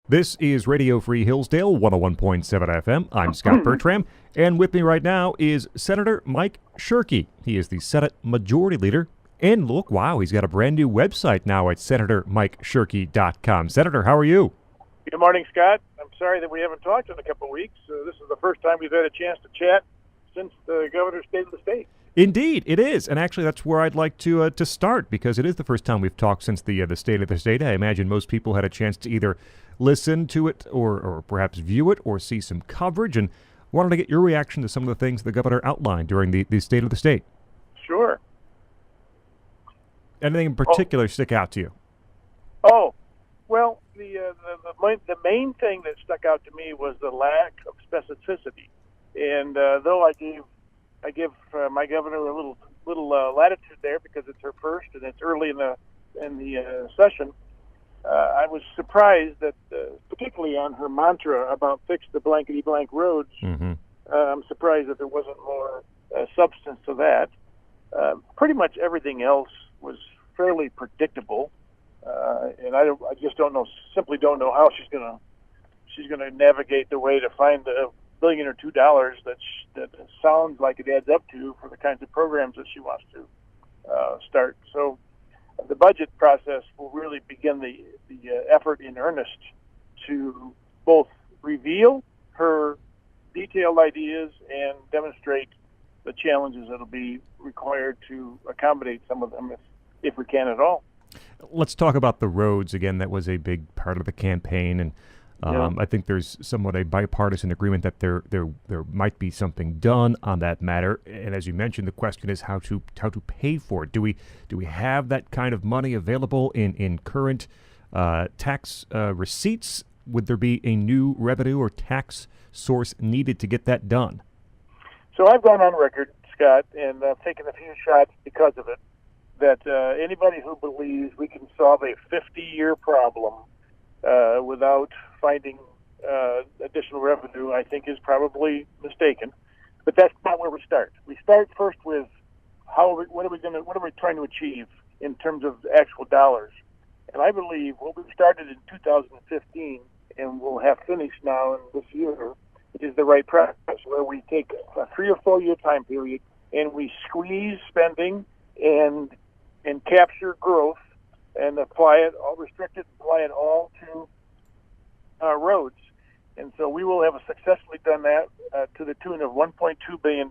This is Radio Free Hillsdale, 101.7 FM. I'm Scott Bertram, and with me right now is Senator Mike Shirkey. He is the Senate Majority Leader. And look, wow, he's got a brand new website now at senatormikeshirkey.com. Senator, how are you? Good morning, Scott. I'm sorry that we haven't talked in a couple of weeks. This is the first time we've had a chance to chat since the governor's state of the state. Indeed, it is. And actually, that's where I'd like to start, because it is the first time we've talked since the state of the state. I imagine most people had a chance to either listen to it or perhaps view it or see some coverage, and wanted to get your reaction to some of the things the governor outlined during the state of the state. Sure. Anything in particular stick out to you? Oh, well, the main thing that stuck out to me was the lack of specificity. And though I give my governor a little latitude there because it's her first and it's early in the session, I was surprised that, particularly on her mantra about fix the blankety blank roads, I'm surprised that there wasn't more substance to that. Pretty much everything else was fairly predictable, and I just simply don't know how she's gonna navigate the way to find $1 billion or $2 that sounds like it adds up to for the kinds of programs that she wants to start. So the budget process will really begin the effort in earnest to both reveal her detailed ideas and demonstrate the challenges that will be required to accommodate some of them if we can at all. Let's talk about the roads again. That was a big part of the campaign, and I think there's somewhat a bipartisan agreement that there might be something done on that matter. And as you mentioned, the question is how to pay for it. Do we have that kind of money available in current tax receipts? Would there be a new revenue or tax source needed to get that done? So I've gone on record, Scott, and taken a few shots because of it, that anybody who believes we can solve a 50-year problem without finding additional revenue, I think, is probably mistaken. But that's not where we start. We start first with what are we trying to achieve in terms of actual dollars. And I believe what we started in 2015 and will have finished now in this year is the right practice, where we take a 3 or 4 year time period and we squeeze spending and capture growth and apply it all to roads. And so we will have successfully done that to the tune of $1.2 billion,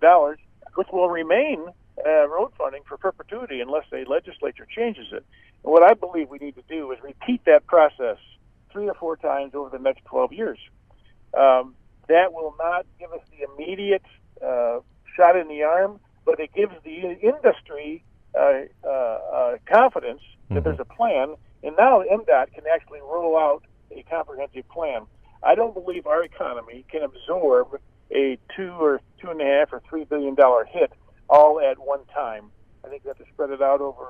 which will remain road funding for perpetuity unless a legislature changes it. And what I believe we need to do is repeat that process 3 or 4 times over the next 12 years. That will not give us the immediate shot in the arm, but it gives the industry confidence that there's a plan, and now MDOT can actually roll out a comprehensive plan. I don't believe our economy can absorb a $2 or $2.5 or $3 billion hit all at one time. I think we have to spread it out over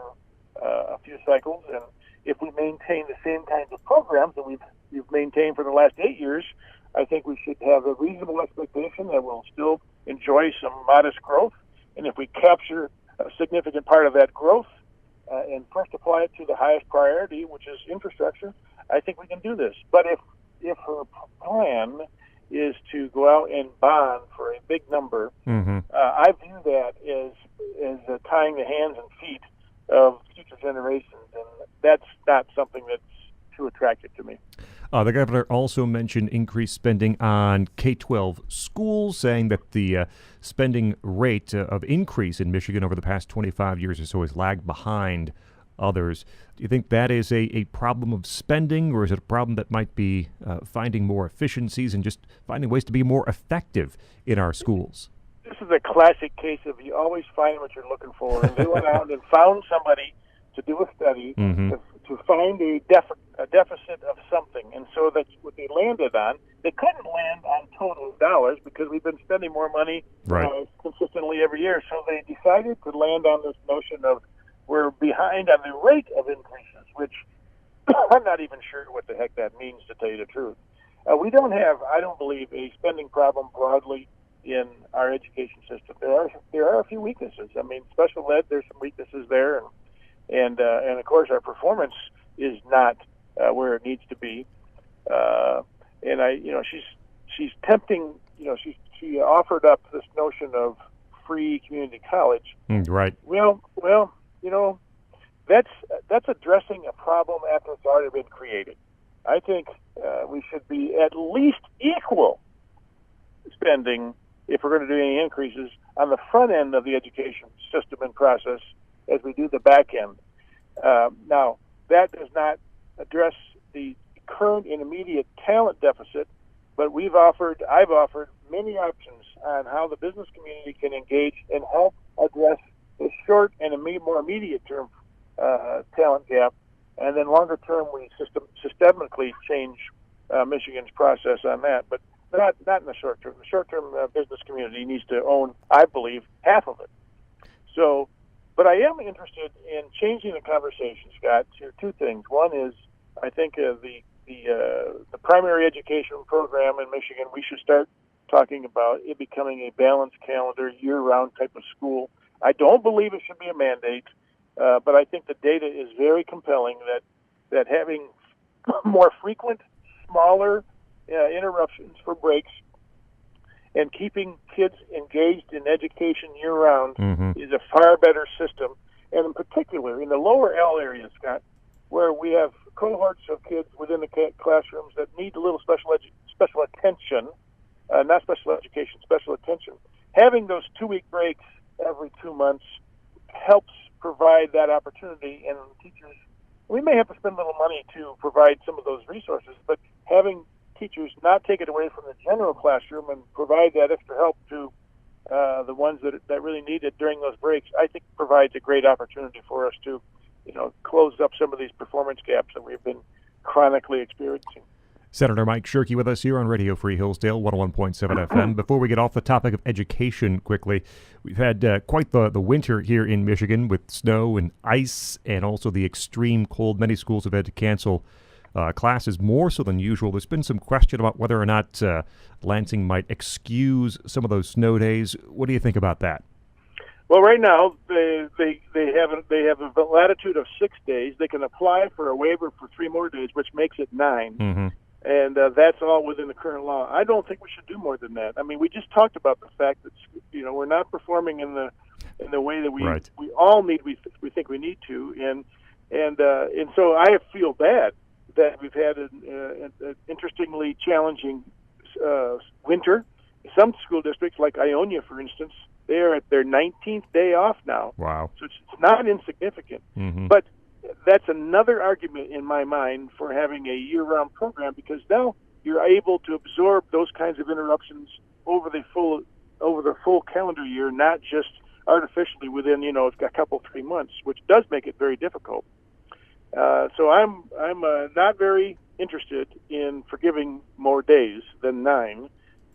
a few cycles, and if we maintain the same kinds of programs that we've maintained for the last 8 years, I think we should have a reasonable expectation that we'll still enjoy some modest growth. And if we capture a significant part of that growth and first apply it to the highest priority, which is infrastructure, I think we can do this. But if her plan is to go out and bond for a big number, I view that as tying the hands and feet of future generations, and that's not something that's too attractive to me. The governor also mentioned increased spending on K-12 schools, saying that the spending rate of increase in Michigan over the past 25 years or so has lagged behind others. Do you think that is a problem of spending, or is it a problem that might be finding more efficiencies and just finding ways to be more effective in our schools? This is a classic case of you always find what you're looking for. And they went out and found somebody to do a study to find a deficit of something. And so that's what they landed on. They couldn't land on total dollars because we've been spending more money consistently every year. So they decided to land on this notion of we're behind on the rate of increases, which I'm not even sure what the heck that means, to tell you the truth. We don't have, I don't believe, a spending problem broadly in our education system. There are a few weaknesses. I mean, special ed, there's some weaknesses there, and of course our performance is not where it needs to be. and she's tempting. She offered up this notion of free community college. Right. Well, that's addressing a problem after it's already been created. I think we should be at least equal spending, if we're going to do any increases, on the front end of the education system and process as we do the back end. Now, that does not address the current and immediate talent deficit, but I've offered many options on how the business community can engage and help address the short and more immediate term talent gap, and then longer term we systemically change Michigan's process on that, but not in the short term. The short term business community needs to own, I believe, half of it. So, but I am interested in changing the conversation, Scott, to two things. One is, I think the primary education program in Michigan, we should start talking about it becoming a balanced calendar, year-round type of school. I don't believe it should be a mandate, but I think the data is very compelling that having more frequent, smaller interruptions for breaks and keeping kids engaged in education year-round is a far better system. And in particular, in the lower L areas, Scott, where we have cohorts of kids within the classrooms that need a little special attention, not special education, special attention. Having those 2-week breaks every 2 months helps provide that opportunity, and teachers, we may have to spend a little money to provide some of those resources, but having teachers not take it away from the general classroom and provide that extra help to the ones that really need it during those breaks, I think provides a great opportunity for us to, close up some of these performance gaps that we've been chronically experiencing. Senator Mike Shirkey with us here on Radio Free Hillsdale, 101.7 FM. Before we get off the topic of education quickly, we've had quite the winter here in Michigan with snow and ice and also the extreme cold. Many schools have had to cancel classes more so than usual. There's been some question about whether or not Lansing might excuse some of those snow days. What do you think about that? Well, right now they have a latitude of 6 days. They can apply for a waiver for 3 more days, which makes it 9. And that's all within the current law. I don't think we should do more than that. I mean, we just talked about the fact that we're not performing in the way that we all need. We think we need to, and so I feel bad that we've had an interestingly challenging winter. Some school districts, like Ionia, for instance, they are at their 19th day off now. Wow! So it's not insignificant, but that's another argument in my mind for having a year-round program, because now you're able to absorb those kinds of interruptions over the full calendar year, not just artificially within a couple 3 months, which does make it very difficult. So I'm not very interested in forgiving more days than 9.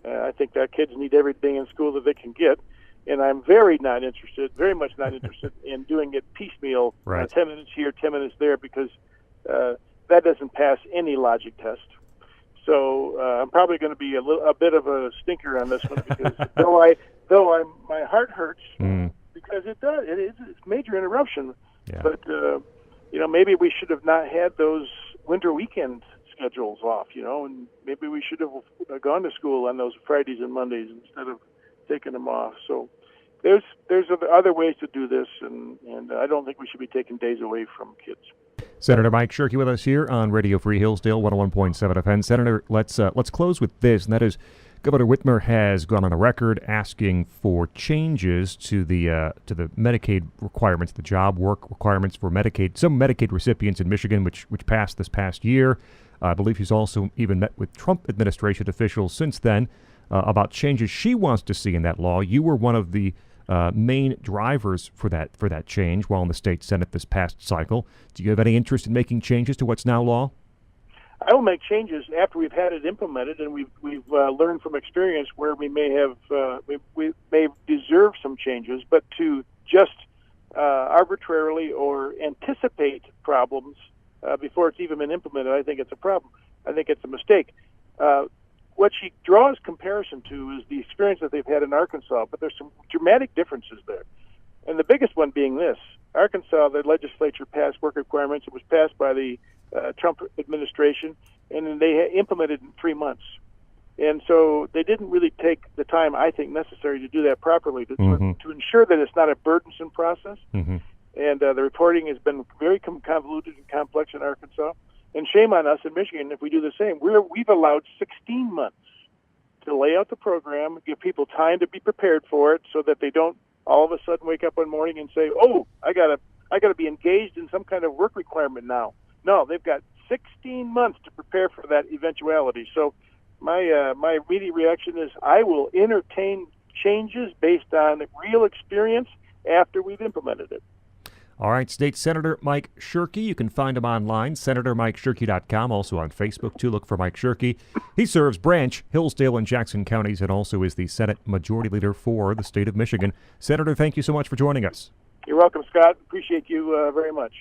I think that kids need everything in school that they can get. And I'm very much not interested in doing it piecemeal, 10 minutes here, 10 minutes there, because that doesn't pass any logic test. So I'm probably going to be a bit of a stinker on this one, because my heart hurts because it's major interruption. Yeah. But maybe we should have not had those winter weekend schedules off, and maybe we should have gone to school on those Fridays and Mondays instead of taking them off. So there's other ways to do this, and I don't think we should be taking days away from kids. Senator Mike Shirkey with us here on Radio Free Hillsdale, 101.7 FM. Senator, let's close with this, and that is Governor Whitmer has gone on the record asking for changes to the Medicaid requirements, the job work requirements for Medicaid, some Medicaid recipients in Michigan, which passed this past year. I believe he's also even met with Trump administration officials since then about changes she wants to see in that law. You were one of the main drivers for that change while in the state Senate this past cycle. Do you have any interest in making changes to what's now law? I will make changes after we've had it implemented, and we've learned from experience where we may have we may deserve some changes. But to just arbitrarily or anticipate problems before it's even been implemented, I think it's a problem. I think it's a mistake. What she draws comparison to is the experience that they've had in Arkansas, but there's some dramatic differences there. And the biggest one being this: Arkansas, the legislature passed work requirements. It was passed by the Trump administration, and then they implemented in 3 months. And so they didn't really take the time, I think, necessary to do that properly to ensure that it's not a burdensome process. Mm-hmm. And the reporting has been very convoluted and complex in Arkansas. And shame on us in Michigan if we do the same. We've allowed 16 months to lay out the program, give people time to be prepared for it, so that they don't all of a sudden wake up one morning and say, "Oh, I gotta be engaged in some kind of work requirement now." No, they've got 16 months to prepare for that eventuality. So my immediate reaction is I will entertain changes based on real experience after we've implemented it. All right, State Senator Mike Shirkey. You can find him online, senatormikeshirkey.com, also on Facebook, too. Look for Mike Shirkey. He serves Branch, Hillsdale, and Jackson counties, and also is the Senate Majority Leader for the state of Michigan. Senator, thank you so much for joining us. You're welcome, Scott. Appreciate you very much.